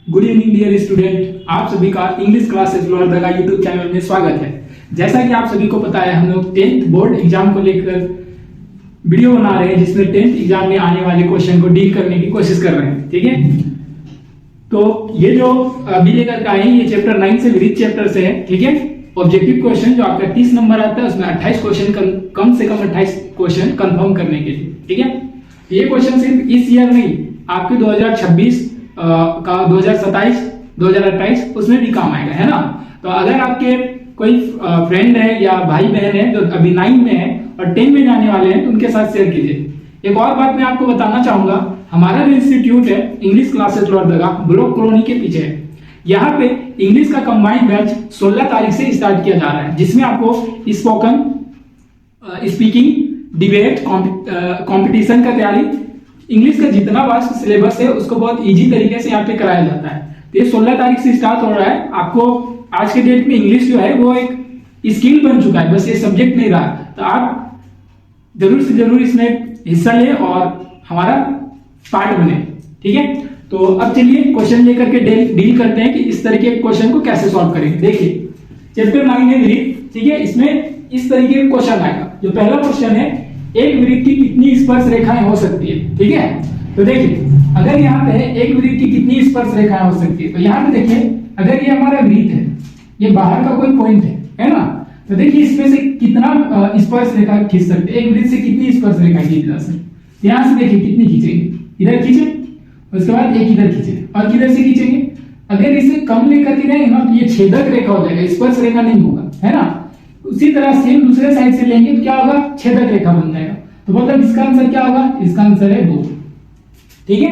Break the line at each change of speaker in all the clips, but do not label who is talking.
Good evening dear student, आप सभी का English classes Lohardaga YouTube channel में स्वागत है। जैसा कि आप सभी को पता है, हम लोग 10th बोर्ड एग्जाम को लेकर वीडियो बना रहे हैं, जिसमें 10th एग्जाम में आने वाले क्वेश्चन को डील करने की कोशिश कर रहे हैं। ठीक है, तो ये जो अभी लेकर के आए हैं, ये चैप्टर 9 से विविध चैप्टर से है। ठीक है, ऑब्जेक्टिव क्वेश्चन जो आपका 30 नंबर आता है, उसमें 28 क्वेश्चन कम से कम 28 क्वेश्चन कंफर्म करने के लिए। ठीक है, ये क्वेश्चन सिर्फ इस ईयर नहीं, आपके 2026 का 2027 2028 उसमें भी काम आएगा, है ना। तो अगर आपके कोई फ्रेंड है या भाई बहन है जो अभी 9 में है और 10 में जाने वाले हैं, तो उनके साथ शेयर कीजिए। एक और बात मैं आपको बताना चाहूंगा, हमारा जो इंस्टीट्यूट है English classes Lohardaga block colony के पीछे है। यहाँ पे इंग्लिश का कंबाइंड बैच 16 तारीख से स्टार्ट किया जा रहा है, जिसमें आपको स्पोकन स्पीकिंग, डिबेट, कंपटीशन का तैयारी, इंग्लिश का जितना वास्ट सिलेबस है उसको बहुत इजी तरीके से यहाँ पे कराया जाता है। तो ये 16 तारीख से स्टार्ट हो रहा है। आपको आज के डेट में इंग्लिश जो है वो एक स्किल बन चुका है, बस ये सब्जेक्ट नहीं रहा। तो आप जरूर से जरूर इसमें हिस्सा लें और हमारा पार्ट बने। ठीक है, तो अब चलिए क्वेश्चन लेकर के डील करते हैं कि इस तरीके के क्वेश्चन को कैसे सॉल्व करेंगे। देखिए, चैप्टर 9 है विरित। ठीक है, इसमें इस तरीके का क्वेश्चन आएगा। जो पहला क्वेश्चन है, एक वृत्त की कितनी स्पर्श रेखाएं हो सकती है। ठीक है, तो देखिए, अगर यहाँ पे एक वृत्त की कितनी स्पर्श रेखाएं हो सकती है, तो यहाँ पे देखिए, अगर ये हमारा वृत्त है, ये बाहर का कोई पॉइंट है ना, तो देखिए इसमें से कितना स्पर्श रेखा खींच सकते हैं, एक वृत्त से कितनी स्पर्श रेखा खींची जा सकती है। यहाँ से देखिए कितनी खींचेंगे, इधर खींचे, उसके बाद एक इधर खींचे और किधर से खींचेंगे। अगर इसे कम लेकर के ना, तो ये छेदक रेखा हो जाएगा, स्पर्श रेखा नहीं होगा, है ना। उसी तरह सेम दूसरे साइड से लेंगे तो क्या होगा, छेदक रेखा बन जाएगा। तो मतलब इसका आंसर क्या होगा, इसका आंसर है 2। ठीक है,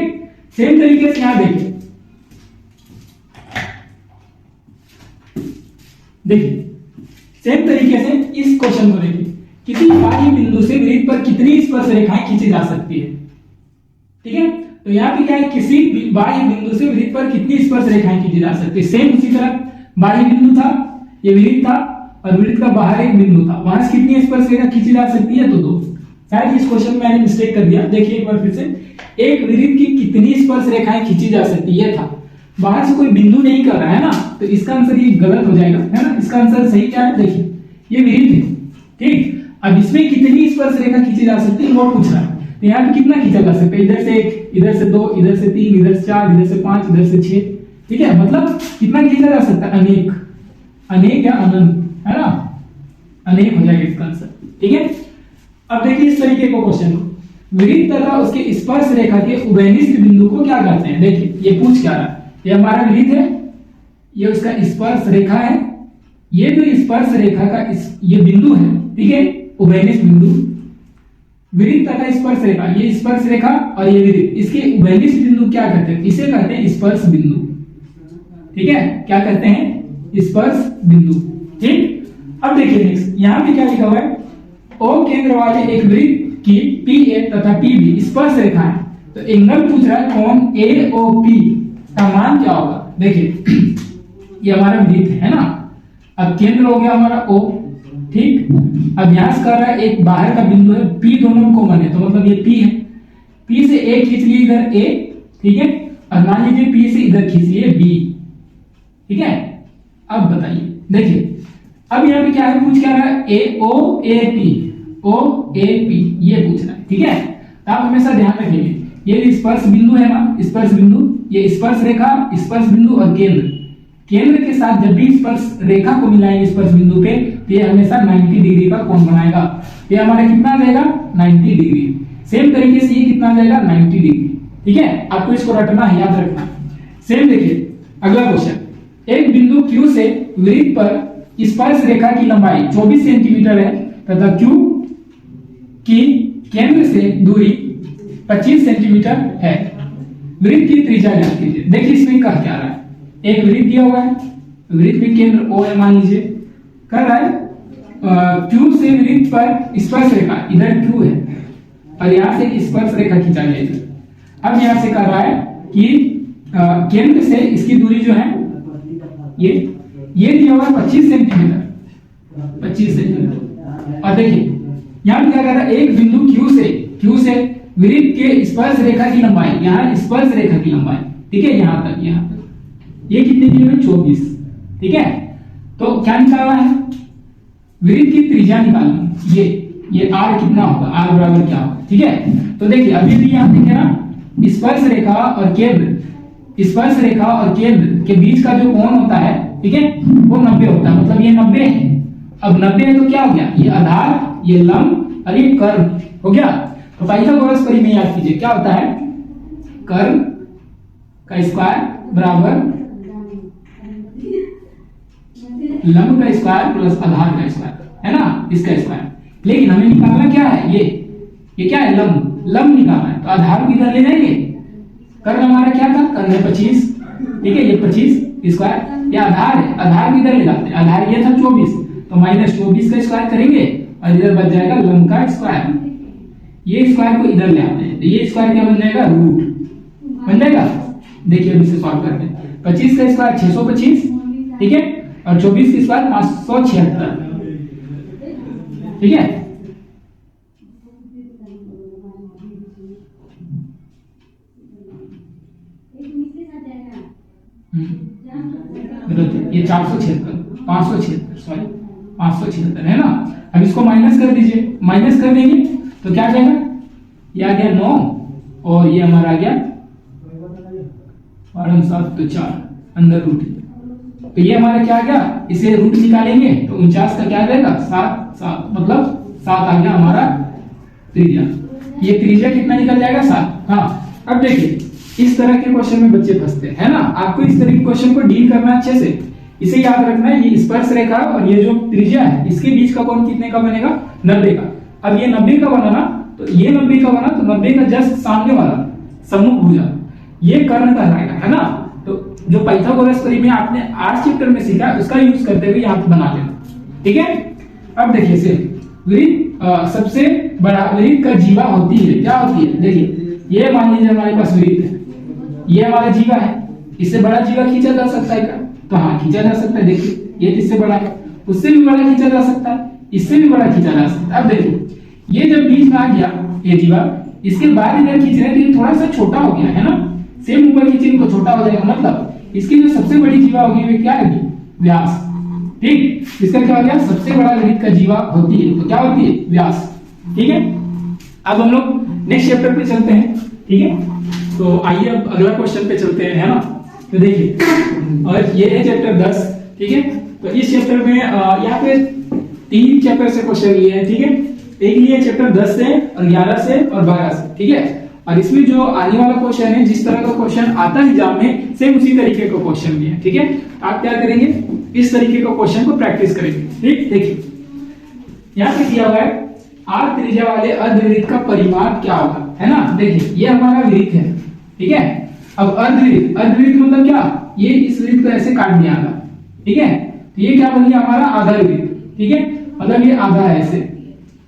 सेम तरीके से यहां देखिए, सेम तरीके से इस क्वेश्चन को देखिए, किसी बाह्य बिंदु से वृत्त पर कितनी स्पर्श रेखाएं खींची जा सकती है। ठीक है, तो यहाँ पे क्या है, किसी बाह्य बिंदु से वृत्त पर कितनी स्पर्श रेखाएं खींची जा सकती है। सेम उसी तरह बाह्य बिंदु था, ये वृत्त था और वृत्त का बाहर एक बिंदु था, वहां से कितनी स्पर्श रेखा खींची जा सकती है, तो 2। शायद इस क्वेश्चन में मैंने मिस्टेक कर दिया, देखिए एक बार फिर से, एक वृत्त की कितनी स्पर्श रेखाएं खींची जा सकती है था, बाहर से कोई बिंदु नहीं कर रहा है ना, तो इसका आंसर ये गलत हो जाएगा, है ना। इसका आंसर सही क्या है, देखिए ये वृत्त है। ठीक, अब इसमें कितनी स्पर्श रेखा खींची जा सकती है वो पूछ रहा है। तो यहाँ पे कितना खींचा जा सकता है, इधर से 1, इधर से 2, इधर से 3, इधर से 4, इधर से 5, इधर से 6। ठीक है, मतलब कितना खींचा जा सकता है, अनेक, अनेक या अनंत, है ना, अनेक हो जाएगा इसका आंसर। ठीक है, अब देखिए इस तरीके को क्वेश्चन को, वृत्त तथा उसके स्पर्श रेखा के उभयनिष्ठ बिंदु को क्या कहते हैं। देखिए ये पूछ क्या रहा है, ये हमारा वृत्त है, ये उसका स्पर्श रेखा है, ये जो स्पर्श रेखा का ये बिंदु है, ठीक है, उभयनिष्ठ बिंदु, वृत्त तथा स्पर्श रेखा, ये स्पर्श रेखा और ये वृत्त, इसके उभयनिष्ठ बिंदु क्या कहते हैं, इसे कहते हैं स्पर्श बिंदु। ठीक है, क्या कहते हैं, स्पर्श बिंदु। ठीक, अब देखिए नेक्स्ट, यहां पे क्या लिखा हुआ है, O केंद्र वाले एक वृत्त की PA तथा PB स्पर्श रेखा है। तो एंगल पूछ रहा है कोण AOP का मान क्या होगा। देखिए ये हमारा वृत्त है ना, अब केंद्र हो गया हमारा O। ठीक, अब यहां से कर रहा है एक बाहर का बिंदु है P, दोनों को मन है, तो मतलब ये P है, P से A खींच लिए इधर A। ठीक है, और मान लीजिए P से इधर खींच लिए B। ठीक है, अब बताइए, देखिए अब यहाँ पे क्या है, पूछ क्या रहा है, AOAP, OAP ये पूछ रहा है। ठीक है, तो आप हमेशा ध्यान रखेंगे, ये स्पर्श बिंदु है ना, स्पर्श बिंदु, ये स्पर्श रेखा, स्पर्श बिंदु और केंद्र, केंद्र के साथ जब भी स्पर्श रेखा को मिलाएंगे स्पर्श बिंदु पे, तो ये हमेशा 90 डिग्री का कोण बनाएगा। ये हमारा कितना आ जाएगा, 90 डिग्री। सेम तरीके से ये कितना आ जाएगा, 90 डिग्री। ठीक है, आपको इसको रटना है, याद रखना। सेम देखिए अगला क्वेश्चन, एक बिंदु Q से वृत्त पर स्पर्श रेखा की लंबाई 24 सेंटीमीटर है तथा Q की केंद्र से दूरी 25 सेंटीमीटर है, वृत्त की त्रिज्या ज्ञात कीजिए। देखिए इसमें कह क्या रहा है, एक वृत्त दिया हुआ है, वृत्त में केंद्र O है मान लीजिए, कर रहा है Q से वृत्त पर स्पर्श रेखा, इधर Q है और यहां से स्पर्श रेखा खींचा गया है। अब यहां से कर रहा है कि केंद्र से इसकी दूरी जो है, ये दिया हुआ है 25 सेंटीमीटर, 25 सेंटीमीटर। और देखिए यहां क्या कर रहा है, एक बिंदु Q से वृत्त के स्पर्श रेखा की लंबाई, यहाँ स्पर्श रेखा की लंबाई, ठीक है, यहां तक ये कितने की है 24। ठीक है, तो क्या निकालना है, वृत्त की त्रिज्या निकालनी। ये r कितना होगा, r बराबर क्या होगा। ठीक है, तो देखिए अभी भी यहाँ देखे ना, स्पर्श रेखा और केंद्र के बीच का जो कोण होता है, ठीक है, वो 90 होता है, मतलब ये 90 है। अब 90 है तो क्या हो गया, ये आधार, ये लंब और ये कर्ण हो गया। तो पाइथागोरस परिमेय याद कीजिए, क्या होता है, कर्ण का स्क्वायर बराबर लंब का स्क्वायर प्लस आधार का स्क्वायर, है ना, इसका स्क्वायर। लेकिन हमें निकालना क्या है, ये क्या है, लंब निकालना है, तो आधार को इधर ले जाएंगे। कर्ण हमारा क्या था, कर्ण है 25, ठीक है, ये 25 स्क्वायर, ये आधार है, आधार को इधर ले जाते हैं, आधार ये था 24, तो -24 का स्क्वायर करेंगे और इधर बच जाएगा लंब का स्क्वायर। ये स्क्वायर को इधर ले आते हैं, तो ये स्क्वायर क्या बन जाएगा, रूट बन जाएगा। देखिए अब इसे सॉल्व करते हैं, 25 का स्क्वायर 625, ठीक है, और 24 का स्क्वायर 576, ठीक है। ये 476 576 है ना। अब इसको माइनस कर दीजिए, माइनस कर देंगे तो क्या आ जाएगा, ये आ गया 9 और ये हमारा आ गया 7 तो 4 अंदर रूट, तो ये हमारा क्या आ गया, इसे रूट निकालेंगे तो 49 का क्या आ जाएगा 7 मतलब 7 आ गया हमारा त्रिज्या। ये त्रिज्या कितना निकल जाएगा 7। हाँ, अब देखिए इस तरह के क्वेश्चन में बच्चे फंसते हैं, है ना। आपको इस तरह के क्वेश्चन को डील करना अच्छे से, इसे याद रखना है, ये स्पर्श रेखा और ये जो त्रिज्या है इसके बीच का कोण कितने का बनेगा, 90 का। अब ये 90 का बना ना, तो ये 90 का बना, तो 90 का जस्ट सामने वाला सम्मुख भुजा ये कर्ण कहलाएगा, है ना। तो जो पाइथागोरस परिमेय आपने 8 चैप्टर में सीखा उसका यूज करते हुए यहाँ पे बना लेना, ठीक है। अब देखिए इसे वृत्त, सबसे बड़ा वृत्त का जीवा होती है, क्या होती है, देखिए ये मान लीजिए हमारे पास वृत्त है, ये हमारा जीवा है, इससे बड़ा जीवा खींचा जा सकता है क्या, तो हाँ खींचा जा सकता है। देखिए ये इससे बड़ा है, उससे भी बड़ा खींचा जा सकता है, इससे भी बड़ा खींचा जा सकता है। अब देखिए ये जब बीच में आ गया ये जीवा, इसके बाद इधर खींच रहे हैं तो ये थोड़ा सा छोटा हो गया, है ना, सेम ऊपर खींचेंगे तो छोटा हो जाएगा, मतलब इसकी जो सबसे बड़ी जीवा होगी वो क्या है, व्यास। ठीक, इसका क्या हो गया, सबसे बड़ा वृत्त का जीवा होती है तो क्या होती है, व्यास। ठीक है, अब हम लोग नेक्स्ट चैप्टर पे चलते हैं, ठीक है। तो आइए अब अगला क्वेश्चन पे चलते हैं, है ना। तो देखिए और ये है चैप्टर 10, ठीक है। तो इस चैप्टर में यहाँ पे 3 चैप्टर से क्वेश्चन लिए हैं, ठीक है। एक लिए चैप्टर 10 से और 11 से और 12 से, ठीक है। और इसमें जो आने वाला क्वेश्चन है, जिस तरह का क्वेश्चन आता है एग्जाम में, सेम उसी तरीके का क्वेश्चन भी है, ठीक है। आप क्या करेंगे, इस तरीके का क्वेश्चन को प्रैक्टिस करेंगे, ठीक। देखिए यहाँ पे दिया हुआ है, r त्रिज्या वाले अर्धवृत्त का परिमाप क्या होगा, है ना। देखिए ये हमारा वृत्त है, ठीक है। अब अर्धवृत्त मतलब क्या, ये इस वृत्त को ऐसे काट दिया था, ठीक है, तो ये क्या बन गया हमारा आधा वृत्त, ठीक है, मतलब ये आधा है ऐसे,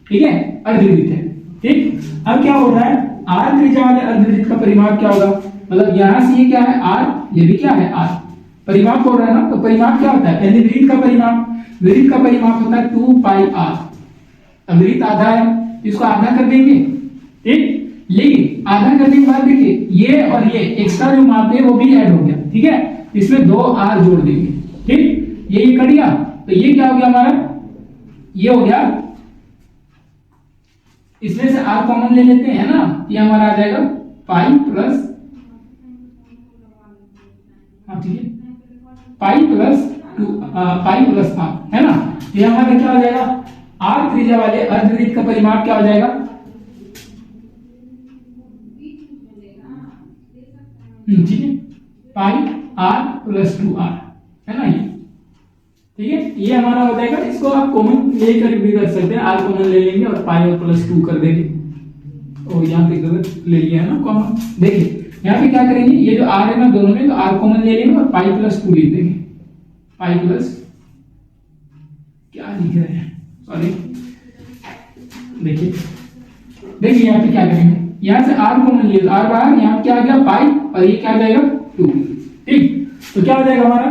ठीक है, अर्धवृत्त है, ठीक। अब क्या हो रहा है, r त्रिज्या वाले अर्धवृत्त का परिमाप क्या होगा, मतलब यहां से ये क्या है r, ये भी क्या है r, परिमाप हो रहा है ना। तो परिमाप क्या होता है, पहले वृत्त का परिमाप होता है 2 पाई r। अब वृत्त आधा है, इसको आधा कर देंगे, ठीक। लेकिन आधा करने के बाद देखिए ये और ये एक्स्ट्रा जो माप है वो भी ऐड हो गया, ठीक है। इसमें 2 r जोड़ देंगे, ठीक। ये कट गया तो ये क्या हो गया हमारा, ये हो गया, इसमें से r कॉमन ले लेते हैं ना, ये हमारा आ जाएगा पाई प्लस, हाँ ठीक है, पाई प्लस r, है ना। ये हमारा क्या हो जाएगा, r त्रिज्या वाले अर्धवृत्त का परिमाप क्या हो जाएगा, ठीक है, पाई r प्लस 2r, है ना ये, ठीक है। ये हमारा हो जाएगा, इसको आप कॉमन लेकर भी कर सकते हैं, r कॉमन ले लेंगे और पाई और प्लस 2 कर देंगे, और यहाँ पे गलत ले लिया है ना कॉमन। देखिए यहाँ पे क्या करेंगे, ये जो r है ना दोनों में, तो r कॉमन ले लेंगे और पाई प्लस 2 लिख देंगे, पाई प्लस, क्या लिख रहे हैं, सॉरी, देखिए यहाँ पे क्या करेंगे, यहाँ से r कॉमन लिए, r बाहर, यहाँ क्या आ गया पाई और ये क्या आ जाएगा 2, ठीक। तो क्या हो जाएगा हमारा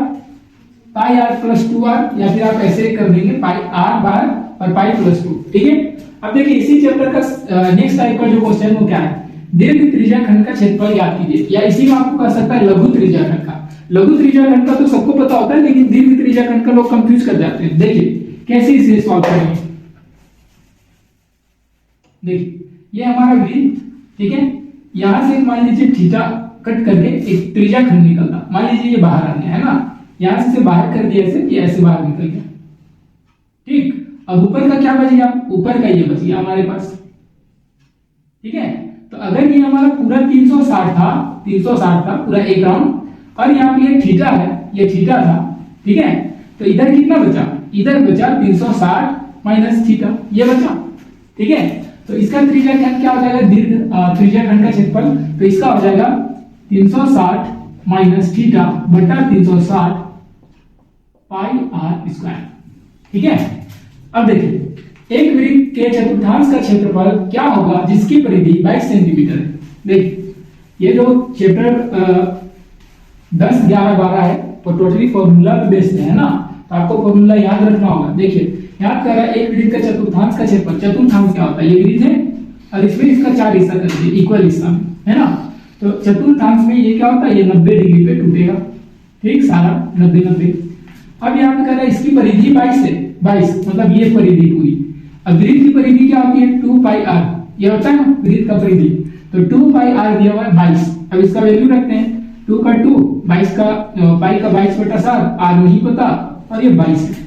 पाई r प्लस 2r, या फिर आप ऐसे कर देंगे पाई r बाहर और पाई प्लस 2, ठीक है। अब देखिए इसी चैप्टर का नेक्स्ट टाइप का जो क्वेश्चन वो क्या है, दीर्घ त्रिज्या खंड का क्षेत्रफल ज्ञात कीजिए, या इसी में आपको कह सकता है लघु त्रिज्या खंड का। लघु त्रिज्याखंड का तो सबको पता होता है, लेकिन दीर्घ त्रिज्याखंड का लोग कंफ्यूज कर जाते हैं। देखिए कैसे इसे सॉल्व करेंगे। देखिए ये हमारा वृत्त, ठीक है, यहां से मान लीजिए थीटा कट करके एक त्रिज्याखंड निकलता, मान लीजिए ये बाहर आ गया है ना, यहां से बाहर कर दिया ऐसे, ये ऐसे बाहर निकल गया, ठीक। अब ऊपर का क्या बच गया, ऊपर का ये बच गया हमारे पास, ठीक है। तो अगर ये हमारा पूरा 360 था, 360 था पूरा एक राउंड, और यहाँ पे ये थीटा है, ये थीटा था, ठीक है। तो इधर कितना बचा, इधर बचा 360 माइनस थीटा, ये बचा, ठीक है। तो इसका त्रिज्याखंड क्या हो जाएगा, दीर्घ त्रिज्याखंड का क्षेत्रफल, तो इसका हो जाएगा 360 माइनस थीटा बटा 360 पाई आर स्क्वायर, ठीक है। अब देखिए एक वृत्त के चतुर्थांश का क्षेत्रफल क्या होगा जिसकी परिधि 22 सेंटीमीटर है। देखिए ये जो चैप्टर 10, 11, 12 है वो टोटली फॉर्मूला बेस्ड है ना, तो आपको फॉर्मूला याद रखना होगा। देखिए याद कर रहा है एक वृत्त का चतुर्थांश का क्षेत्रफल, चतुर्थांश क्या होता है, ये वृत्त है और इसमें इसका 4 हिस्सा कर दीजिए इक्वल हिस्सा में, है ना। तो चतुर्थांश में ये क्या होता है, ये 90 डिग्री पे टूटेगा, ठीक, सारा 90-90। अब यहाँ पे कह रहा है इसकी परिधि 22 है, 22 मतलब ये परिधि पूरी। अब वृत्त की परिधि क्या होती है, 2 पाई आर, ये होता है ना वृत्त का परिधि, तो 2 पाई आर दिया हुआ है 22। अब इसका वैल्यू रखते हैं, 2 का 2, 22 का पाई का 22/7, आर नहीं पता और ये 22 है।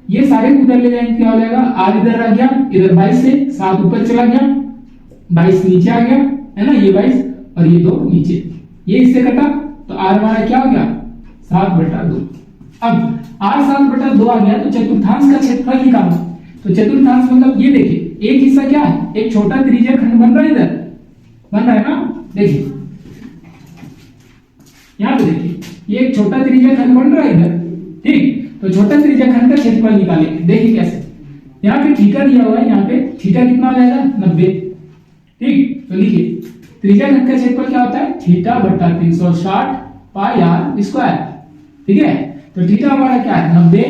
ये सारे उधर ले जाएंगे, क्या हो जाएगा, आर इधर रह गया, इधर 22 से 7 ऊपर चला गया, 22 नीचे आ गया, है ना, ये 22 और ये 2 नीचे, ये इससे कटा, तो आर हमारा क्या हो गया 7/2। अब आर 7/2 आ गया, तो चतुर्थांश का क्षेत्रफल निकालो। तो चतुर्थांश मतलब ये देखिए एक हिस्सा क्या है, एक छोटा त्रिज्याखंड बन रहा है, इधर बन रहा है ना, देखिए यहाँ पे देखिए ये एक छोटा त्रिज्याखंड बन रहा है इधर, ठीक। तो छोटा त्रिज्याखंड का क्षेत्रफल निकालेंगे, देखिए कैसे। यहाँ पे थीटा दिया हुआ है, यहाँ पे थीटा कितना हो जाएगा 90, ठीक। तो लिखिए त्रिज्याखंड का क्षेत्रफल क्या होता है, थीटा बटा 360 पाई आर स्क्वायर, ठीक है। तो थीटा हमारा क्या है 90,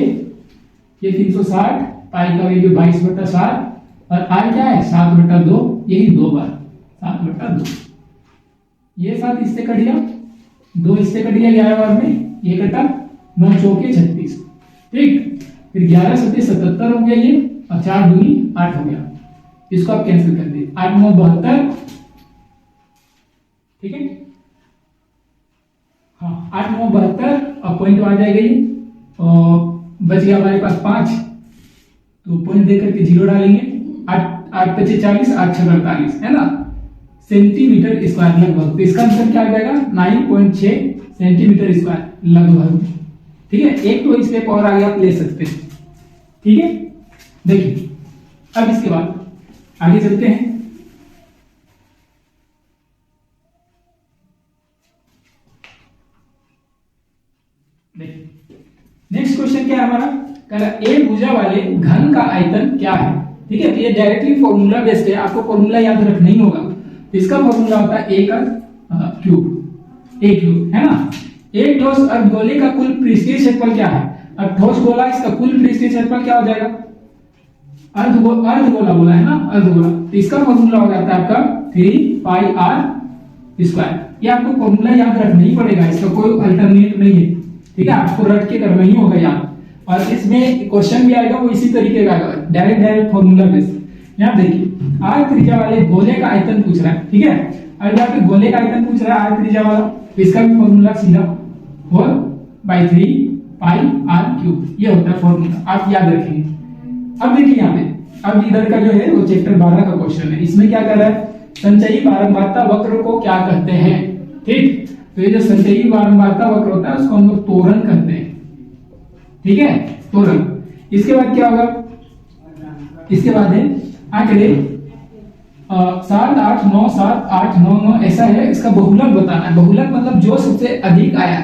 ये 360, पाई का वैल्यू 22/7 और आर क्या है 7/2, यही 2 बार 7/2। ये 7 इससे कट गया, 2 इससे कट गया 11 बार में, ये कटा 9 चौके 36, ठीक। फिर 11 7 77 हो गया ये, और 4 दूनी 8 हो गया, इसको आप कैंसिल कर दीजिए, 8 9 72, ठीक है। हाँ 8 9 72 और पॉइंट आ जाएगा ये, और बच गया हमारे पास 5, तो पॉइंट देकर के 0 डालेंगे, 8 5 40, 8 6 48, है ना, सेंटीमीटर स्क्वायर लगभग। तो इसका आंसर क्या आ जाएगा 9.6 सेंटीमीटर स्क्वायर लगभग, ठीक है। एक तो स्टेप और आगे आप ले सकते हैं, ठीक है। देखिए अब इसके बाद आगे चलते हैं। देखिए नेक्स्ट क्वेश्चन क्या है हमारा, कह रहा ए भुजा वाले घन का आयतन क्या है, ठीक है। तो ये डायरेक्टली फॉर्मूला बेस्ड है, आपको फॉर्मूला याद रखना ही होगा। तो इसका फॉर्मूला होता है ए का क्यूब, ए क्यूब, है ना। एक ठोस अर्धगोले का कुल पृष्ठीय क्षेत्रफल क्या है, अब ठोस गोला इसका कुल पृष्ठीय क्षेत्रफल क्या हो जाएगा, अर्धगोला बोला है ना, अर्धगोला। तो इसका फॉर्मूला हो जाता है आपका 3 पाई आर स्क्वायर। ये आपको फॉर्मूला याद रखना ही पड़ेगा, इसका कोई अल्टरनेट नहीं है, ठीक है। आपको रट के करना ही होगा याद, और इसमें क्वेश्चन भी आएगा वो इसी तरीके का आएगा, डायरेक्ट फॉर्मूला बेस्ड। यहाँ देखिए आर त्रिज्या वाले गोले का आयतन पूछ रहा है, ठीक है। और यहाँ पे गोले का आयतन पूछ रहा है आर त्रिज्या वाला, तो इसका भी फॉर्मूला सीधा 4/3 पाई आर क्यूब, ये होता है फॉर्मूला, आप याद रखेंगे। अब देखिए यहाँ पे, अब इधर का जो है वो चैप्टर 12 का क्वेश्चन है, इसमें क्या कर रहा है, संचयी बारंबारता वक्र को क्या कहते हैं, ठीक। तो ये जो संचयी बारंबारता वक्र होता है उसको हम लोग त्वरण कहते हैं, ठीक है, त्वरण। इसके बाद क्या होगा, इसके बाद है आंकड़े 7 8 9 7 8 9 9 ऐसा है, इसका बहुलक बताना है। बहुलक मतलब जो सबसे अधिक आया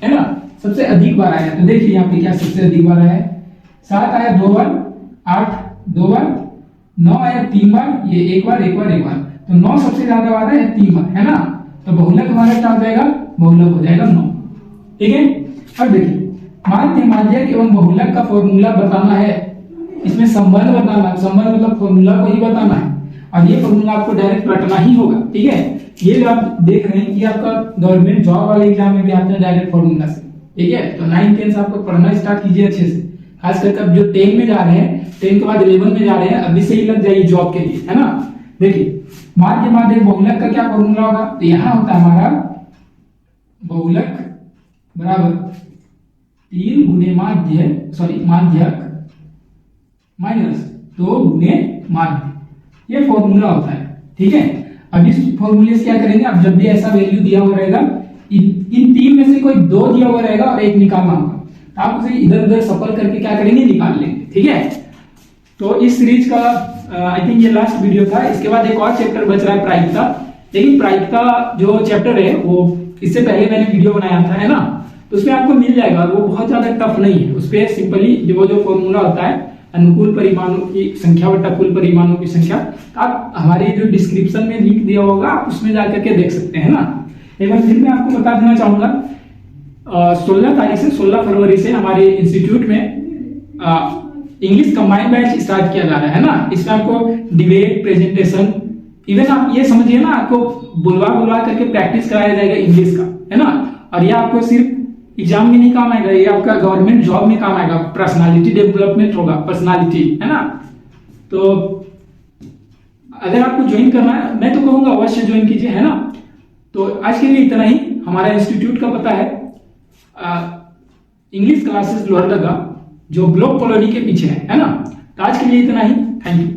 है ना, सबसे अधिक बार आया। तो देखिए यहाँ पे क्या सबसे अधिक बार आया है, 7 आया 2 बार, 8 2 बार, 9 आया 3 बार, ये 1 बार 1 बार 1 बार, तो 9 सबसे ज्यादा बार है 3 बार, है ना। तो बहुलक हमारा क्या हो जाएगा, बहुलक हो जाएगा 9, ठीक है। अब देखिए माध्य माध्यक एवं बहुलक का फॉर्मूला बताना है, इसमें संबंध बताना है, संबंध मतलब फॉर्मूला को ही बताना है, और ये फॉर्मूला आपको डायरेक्ट रटना ही होगा, ठीक है। ये जो आप देख रहे हैं, ये आपका गवर्नमेंट जॉब वाले एग्जाम में भी आता है डायरेक्ट फॉर्मूला से, ठीक है। तो 9 10 आपको पढ़ना स्टार्ट कीजिए अच्छे से, खास करके अब जो 10 में जा रहे हैं, 10 के बाद 11 में जा रहे हैं, अभी से ही लग जाइए जॉब के लिए, है ना। देखिए माध्य माध्य बहुलक का क्या फॉर्मूला होगा, तो यहाँ होता है हमारा बहुलक बराबर 3 गुने माध्यक माइनस 2 गुने माध्य, ये फॉर्मूला होता है, ठीक है। अब इस फॉर्मूले से क्या करेंगे, अब जब भी ऐसा वैल्यू दिया हुआ रहेगा, इन तीन में से कोई 2 दिया हुआ रहेगा और एक निकालना होगा, तो आप उसे इधर उधर सफल करके क्या करेंगे, निकाल लेंगे, ठीक है। तो इस सीरीज का आई थिंक ये लास्ट वीडियो था। इसके बाद एक और चैप्टर बच रहा है प्रायिकता, लेकिन प्रायिकता जो चैप्टर है वो इससे पहले मैंने वीडियो बनाया था, है ना, तो उसमें आपको मिल जाएगा, वो बहुत ज्यादा टफ नहीं है। उस पर सिंपली जो फॉर्मूला होता है अनुकूल परिमाणों की संख्या बटा कुल परिमाणों की संख्या, आप हमारे जो डिस्क्रिप्शन में लिंक दिया होगा आप उसमें जाकर के देख सकते हैं ना। एक बार फिर मैं आपको बता देना चाहूंगा, 16 फरवरी से हमारे इंस्टीट्यूट में इंग्लिश कंबाइंड बैच स्टार्ट किया जा रहा है ना। इसमें आपको डिबेट, प्रेजेंटेशन, इवन आप ये समझिए ना, आपको बुलवा करके प्रैक्टिस कराया जाएगा इंग्लिश का, है ना। और ये आपको सिर्फ एग्जाम में नहीं काम आएगा, ये आपका गवर्नमेंट जॉब में काम आएगा, पर्सनालिटी डेवलपमेंट होगा, पर्सनालिटी, है ना। तो अगर आपको ज्वाइन करना है, मैं तो कहूंगा अवश्य ज्वाइन कीजिए, है ना। तो आज के लिए इतना ही। हमारा इंस्टीट्यूट का पता है इंग्लिश क्लासेस लोहरदगा, जो ब्लॉक कॉलोनी के पीछे है ना। तो आज के लिए इतना ही, थैंक यू।